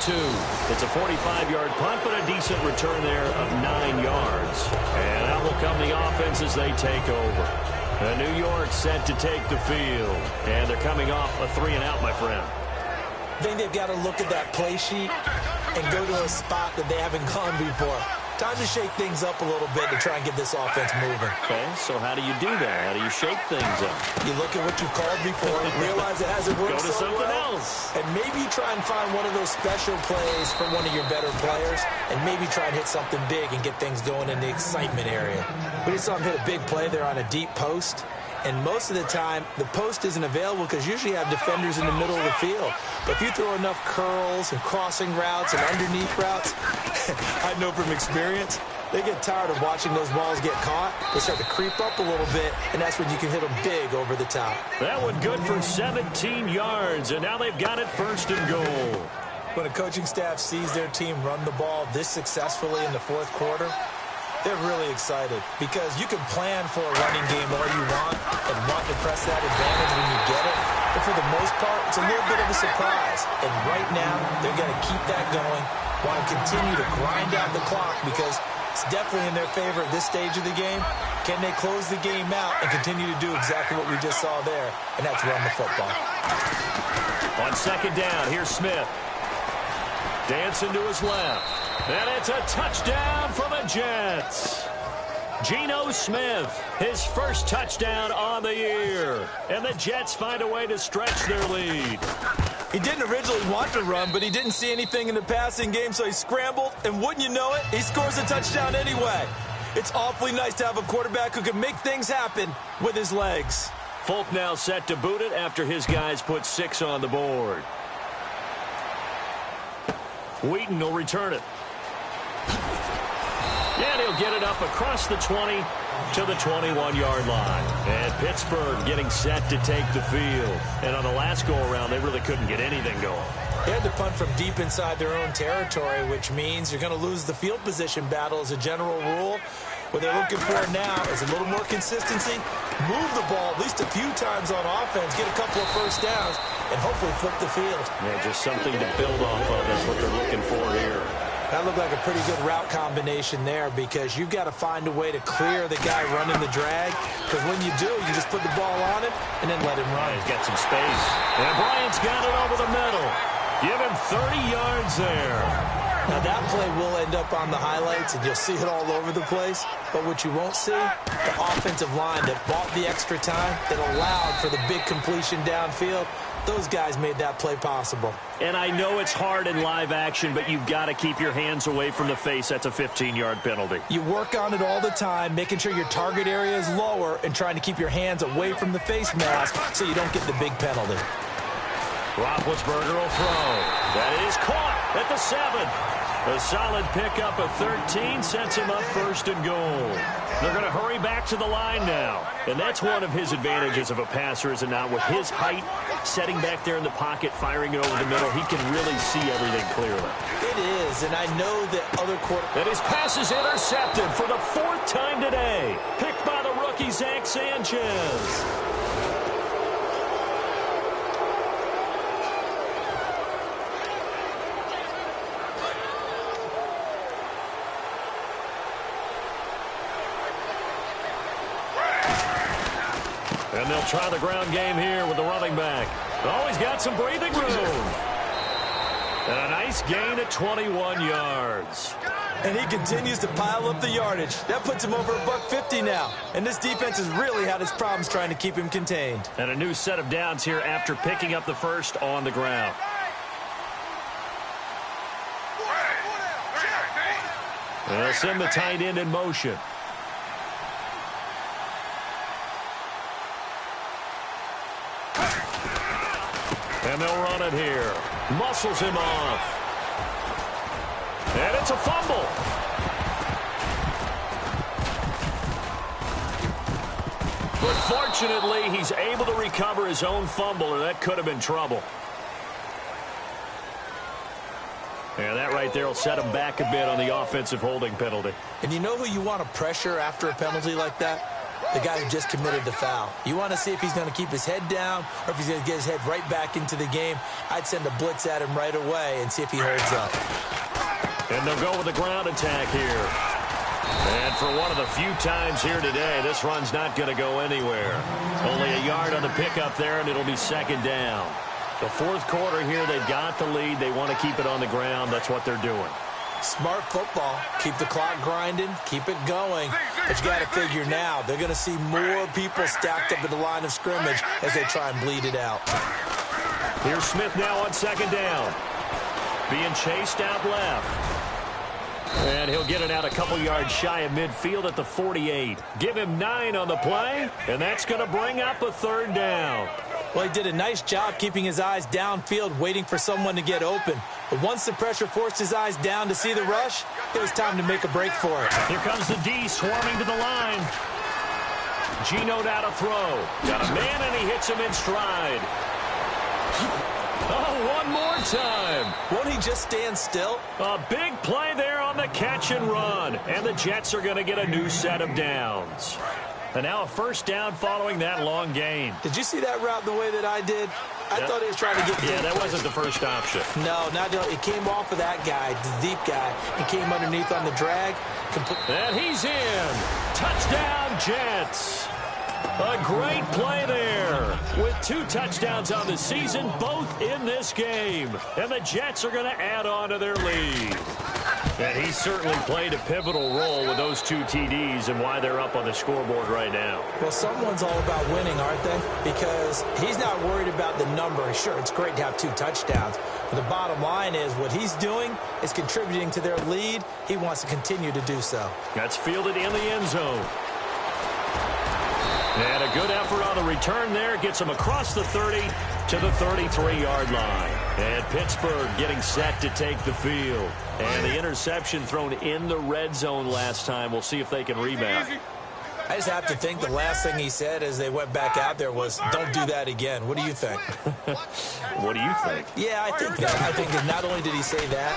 It's a 45-yard punt, but a decent return there of 9 yards. And out will come the offense as they take over. New York set to take the field. And they're coming off a 3-and-out, my friend. I think they've got to look at that play sheet and go to a spot that they haven't gone before. Time to shake things up a little bit to try and get this offense moving. Okay, so how do you do that? How do you shake things up? You look at what you've called before, realize it hasn't worked Go to so something well, else. and maybe try and find one of those special plays for one of your better players, and maybe try and hit something big and get things going in the excitement area. We just saw him hit a big play there on a deep post. And most of the time, the post isn't available because usually you have defenders in the middle of the field. But if you throw enough curls and crossing routes and underneath routes, I know from experience, they get tired of watching those balls get caught. They start to creep up a little bit, and that's when you can hit them big over the top. That one good for 17 yards, and now they've got it 1st and goal. When a coaching staff sees their team run the ball this successfully in the 4th quarter, they're really excited because you can plan for a running game all you want and want to press that advantage when you get it. But for the most part, it's a little bit of a surprise. And right now, they're going to keep that going, want to continue to grind out the clock because it's definitely in their favor at this stage of the game. Can they close the game out and continue to do exactly what we just saw there? And that's run the football. On 2nd down, here's Smith. Dancing to his left. And it's a touchdown for the Jets. Geno Smith, his first touchdown on the year. And the Jets find a way to stretch their lead. He didn't originally want to run, but he didn't see anything in the passing game, so he scrambled. And wouldn't you know it, he scores a touchdown anyway. It's awfully nice to have a quarterback who can make things happen with his legs. Folk now set to boot it after his guys put 6 on the board. Wheaton will return it. And he'll get it up across the 20 to the 21-yard line. And Pittsburgh getting set to take the field. And on the last go-around, they really couldn't get anything going. They had to punt from deep inside their own territory, which means you're going to lose the field position battle as a general rule. What they're looking for now is a little more consistency, move the ball at least a few times on offense, get a couple of first downs, and hopefully flip the field. Yeah, just something to build off of. That's what they're looking for here. That looked like a pretty good route combination there because you've got to find a way to clear the guy running the drag, because when you do, you just put the ball on him and then let him run. Yeah, he's got some space. And Bryant's got it over the middle. Give him 30 yards there. Now, that play will end up on the highlights, and you'll see it all over the place. But what you won't see, the offensive line that bought the extra time, that allowed for the big completion downfield, those guys made that play possible. And I know it's hard in live action, but you've got to keep your hands away from the face. That's a 15-yard penalty. You work on it all the time, making sure your target area is lower and trying to keep your hands away from the face mask so you don't get the big penalty. Roethlisberger will throw. That is caught at the 7. A solid pickup of 13 sets him up 1st and goal. They're going to hurry back to the line now. And that's one of his advantages of a passer, is it not? With his height, setting back there in the pocket, firing it over the middle, he can really see everything clearly. It is, and I know that other quarterbacks... And his pass is intercepted for the 4th time today. Picked by the rookie, Zach Sanchez. And they'll try the ground game here with the running back. Oh, he's got some breathing room. And a nice gain at 21 yards. And he continues to pile up the yardage. That puts him over $150 now. And this defense has really had its problems trying to keep him contained. And a new set of downs here after picking up the first on the ground. They'll send the tight end in motion. And they'll run it here. Muscles him off. And it's a fumble. But fortunately, he's able to recover his own fumble, or that could have been trouble. And that right there will set him back a bit on the offensive holding penalty. And you know who you want to pressure after a penalty like that? The guy who just committed the foul. You want to see if he's going to keep his head down or if he's going to get his head right back into the game. I'd send a blitz at him right away and see if he holds up. And they'll go with the ground attack here. And for one of the few times here today, this run's not going to go anywhere. Only a yard on the pickup there, and it'll be second down. The fourth quarter here, they've got the lead. They want to keep it on the ground. That's what they're doing. Smart football. Keep the clock grinding. Keep it going. But you got to figure now, they're going to see more people stacked up at the line of scrimmage as they try and bleed it out. Here's Smith now on second down. Being chased out left. And he'll get it out a couple yards shy of midfield at the 48. Give him 9 on the play, and that's going to bring up a third down. Well, he did a nice job keeping his eyes downfield, waiting for someone to get open. But once the pressure forced his eyes down to see the rush, it was time to make a break for it. Here comes the D swarming to the line. Geno now to throw. Got a man, and he hits him in stride. Oh, one more time. Won't he just stand still? A big play there on the catch and run. And the Jets are going to get a new set of downs. And now a first down following that long gain. Did you see that route the way that I did? I thought he was trying to get... Yeah, that wasn't the first option. No, it came off of that guy, the deep guy, and came underneath on the drag. And he's in. Touchdown, Jets. A great play there with 2 touchdowns on the season, both in this game. And the Jets are going to add on to their lead. And he certainly played a pivotal role with those 2 TDs and why they're up on the scoreboard right now. Well, someone's all about winning, aren't they? Because he's not worried about the number. Sure, it's great to have 2 touchdowns. But the bottom line is what he's doing is contributing to their lead. He wants to continue to do so. That's fielded in the end zone. And a good effort on the return there. Gets him across the 30 to the 33-yard line. And Pittsburgh getting set to take the field. And the interception thrown in the red zone last time. We'll see if they can rebound. I just have to think the last thing he said as they went back out there was, don't do that again. What do you think? What do you think? Yeah, I think that. I think that not only did he say that,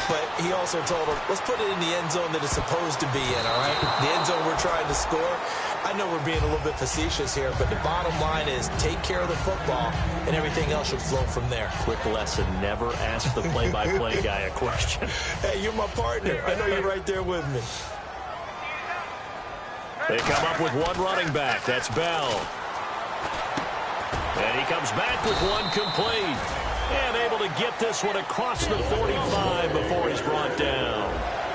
but he also told him, let's put it in the end zone that it's supposed to be in, all right? The end zone we're trying to score. I know we're being a little bit facetious here, but the bottom line is take care of the football, and everything else should flow from there. Quick lesson, never ask the play-by-play guy a question. Hey, you're my partner. I know you're right there with me. They come up with 1 running back. That's Bell. And he comes back with 1 complete. And able to get this one across the 45 before he's brought down.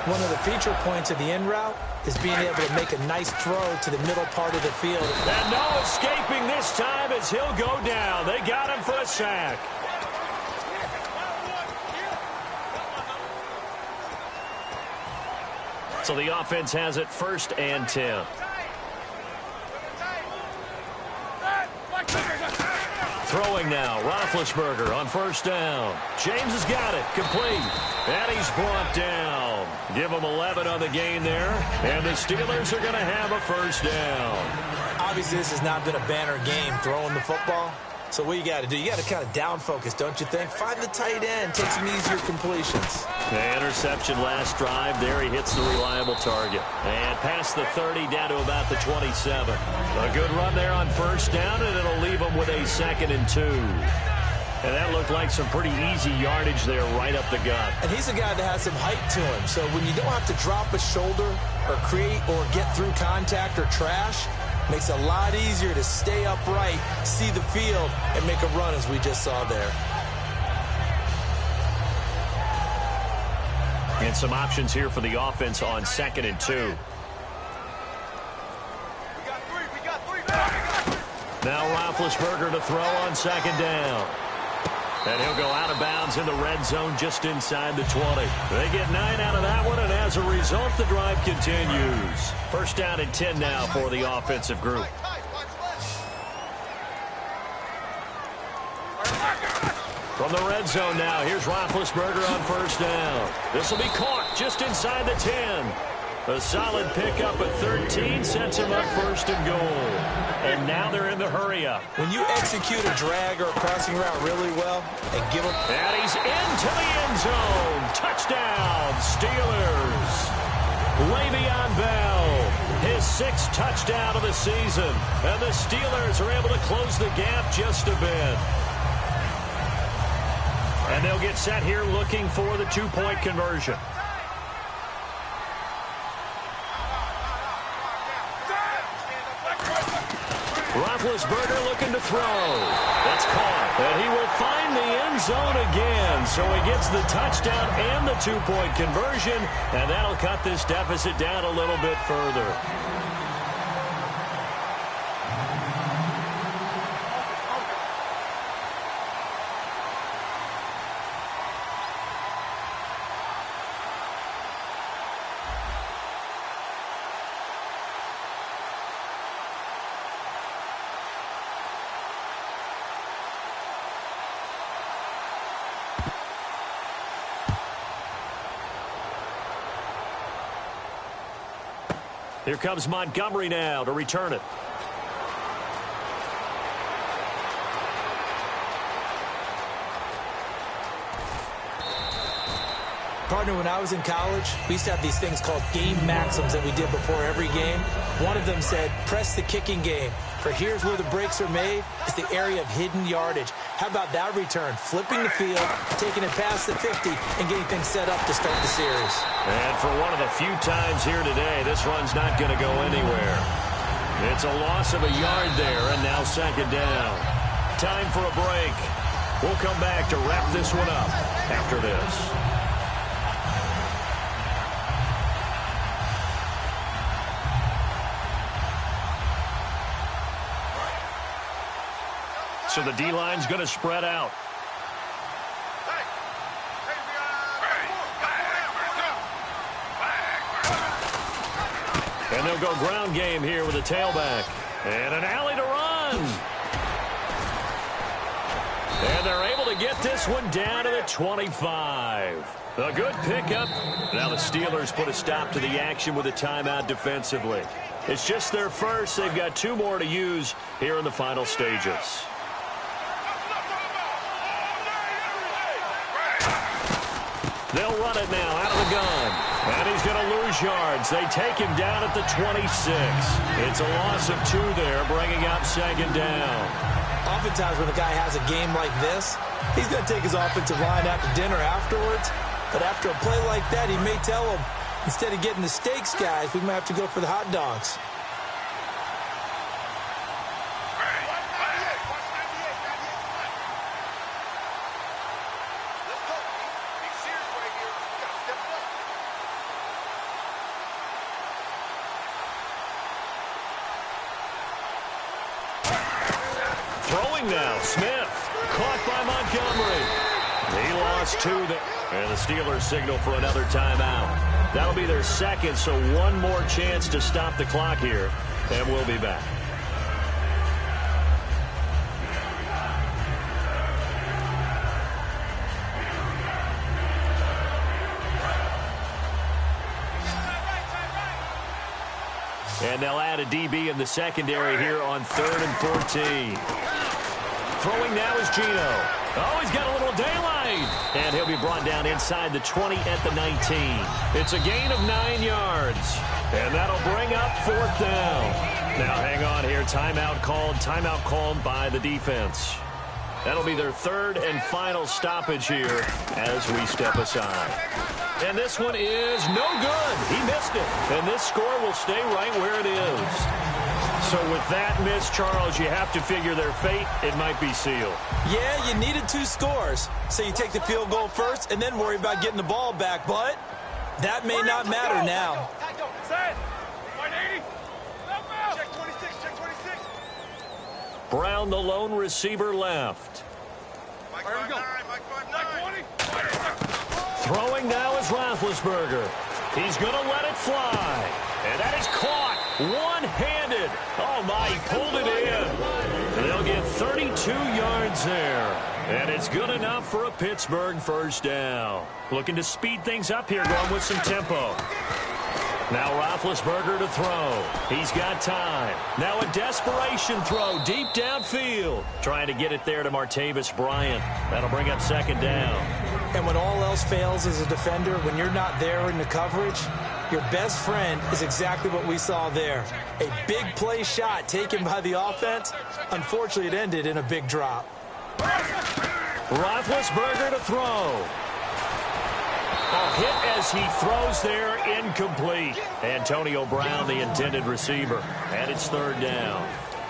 One of the feature points of the in route is being able to make a nice throw to the middle part of the field. And no escaping this time as he'll go down. They got him for a sack. So the offense has it 1st and 10. Throwing now, Roethlisberger on 1st down. James has got it, complete. And he's brought down. Give him 11 on the gain there. And the Steelers are going to have a 1st down. Obviously, this has not been a banner game throwing the football. So what you got to do, you got to kind of down focus, don't you think? Find the tight end, take some easier completions. The interception last drive there. He hits the reliable target. And past the 30 down to about the 27. A good run there on 1st down, and it'll leave him with a 2nd and 2. And that looked like some pretty easy yardage there right up the gut. And he's a guy that has some height to him. So when you don't have to drop a shoulder or create or get through contact or trash, Makes it a lot easier to stay upright, see the field, and make a run as we just saw there. And some options here for the offense on 2nd and 2. Now Roethlisberger to throw on 2nd down. And he'll go out of bounds in the red zone just inside the 20. They get 9 out of that one, and as a result, the drive continues. 1st down and 10 now for the offensive group. From the red zone now, here's Roethlisberger on 1st down. This will be caught just inside the 10. A solid pickup at 13 sets him up 1st and goal. And now they're in the hurry-up. When you execute a drag or a crossing route really well and give him... And he's into the end zone. Touchdown, Steelers. Le'Veon Bell, his 6th touchdown of the season. And the Steelers are able to close the gap just a bit. And they'll get set here looking for the 2-point conversion. Roethlisberger looking to throw. That's caught. And he will find the end zone again. So he gets the touchdown and the 2-point conversion. And that'll cut this deficit down a little bit further. Here comes Montgomery now to return it. Partner, when I was in college, we used to have these things called game maxims that we did before every game. One of them said, press the kicking game. For here's where the breaks are made. It's the area of hidden yardage. How about that return? Flipping the field, taking it past the 50, and getting things set up to start the series. And for one of the few times here today, this run's not going to go anywhere. It's a loss of a yard there, and now 2nd down. Time for a break. We'll come back to wrap this one up after this. So the D-line's going to spread out. And they'll go ground game here with a tailback. And an alley to run. And they're able to get this one down to the 25. A good pickup. Now the Steelers put a stop to the action with a timeout defensively. It's just their first. They've got 2 more to use here in the final stages. They'll run it now out of the gun. And he's going to lose yards. They take him down at the 26. It's a loss of 2 there, bringing up 2nd down. Oftentimes when a guy has a game like this, he's going to take his offensive line out to dinner afterwards. But after a play like that, he may tell them, instead of getting the steaks, guys, we might have to go for the hot dogs. Now, Smith, caught by Montgomery. He lost 2 there. And the Steelers signal for another timeout. That'll be their 2nd, so 1 more chance to stop the clock here. And we'll be back. And they'll add a DB in the secondary here on 3rd and 14. Throwing now is Geno. Oh, he's got a little daylight. And he'll be brought down inside the 20 at the 19. It's a gain of 9 yards. And that'll bring up 4th down. Now, hang on here. Timeout called by the defense. That'll be their 3rd and final stoppage here as we step aside. And this one is no good. He missed it. And this score will stay right where it is. So with that miss, Charles, you have to figure their fate, it might be sealed. Yeah, you needed 2 scores. So you take the field goal first and then worry about getting the ball back. But that may not matter now. Brown, the lone receiver, left. Throwing now is Roethlisberger. He's going to let it fly. And that is caught one-handed. Oh, my, he pulled it in. They'll get 32 yards there. And it's good enough for a Pittsburgh first down. Looking to speed things up here, going with some tempo. Now Roethlisberger to throw. He's got time. Now a desperation throw deep downfield. Trying to get it there to Martavis Bryant. That'll bring up second down. And when all else fails as a defender, when you're not there in the coverage, your best friend is exactly what we saw there. A big play shot taken by the offense. Unfortunately, it ended in a big drop. Roethlisberger to throw. A hit as he throws there, incomplete. Antonio Brown, the intended receiver. And it's third down.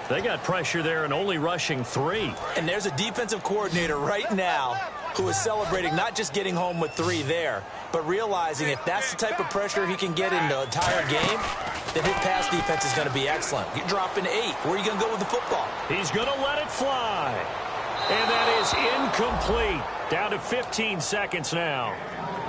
They got pressure there and only rushing 3. And there's a defensive coordinator right now who is celebrating not just getting home with 3 there, but realizing if that's the type of pressure he can get in the entire game, then his pass defense is going to be excellent. You're dropping 8. Where are you going to go with the football? He's going to let it fly. And that is incomplete. Down to 15 seconds now.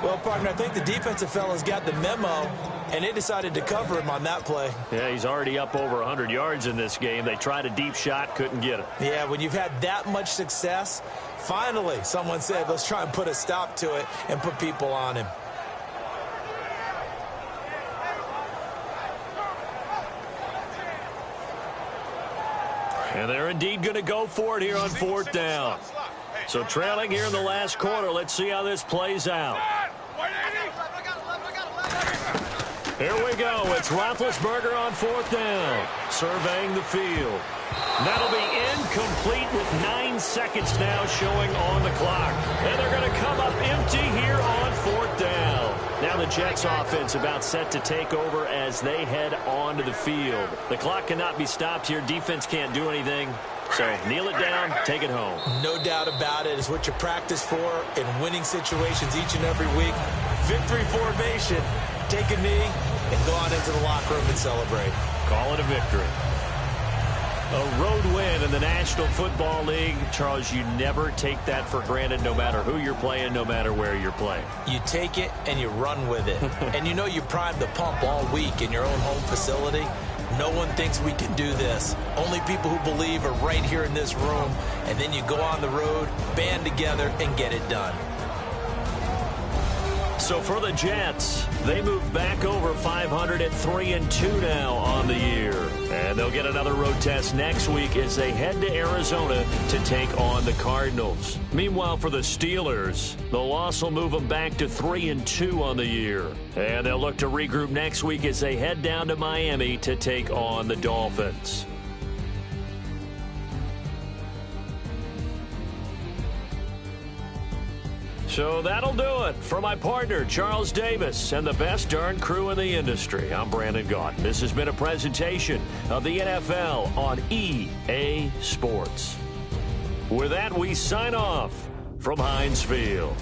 Well, partner, I think the defensive fellas got the memo, and they decided to cover him on that play. Yeah, he's already up over 100 yards in this game. They tried a deep shot, couldn't get it. Yeah, when you've had that much success, finally someone said, let's try and put a stop to it and put people on him. And they're indeed going to go for it here on fourth down. So trailing here in the last quarter. Let's see how this plays out. Here we go. It's Roethlisberger on fourth down. Surveying the field. That'll be incomplete with 9 seconds now showing on the clock. And they're going to come up empty here on fourth down. Now the Jets offense about set to take over as they head onto the field. The clock cannot be stopped here. Defense can't do anything. So kneel it down, take it home. No doubt about it. It's what you practice for in winning situations each and every week. Victory formation. Take a knee and go on into the locker room and celebrate. Call it a victory. A road win in the National Football League. Charles, you never take that for granted no matter who you're playing, no matter where you're playing. You take it and you run with it. And you know you primed the pump all week in your own home facility. No one thinks we can do this. Only people who believe are right here in this room. And then you go on the road, band together, and get it done. So for the Jets, they move back over 500 at 3-2 now on the year. And they'll get another road test next week as they head to Arizona to take on the Cardinals. Meanwhile, for the Steelers, the loss will move them back to 3-2 on the year. And they'll look to regroup next week as they head down to Miami to take on the Dolphins. So that'll do it for my partner, Charles Davis, and the best darn crew in the industry. I'm Brandon Gaudin. This has been a presentation of the NFL on EA Sports. With that, we sign off from Heinz Field.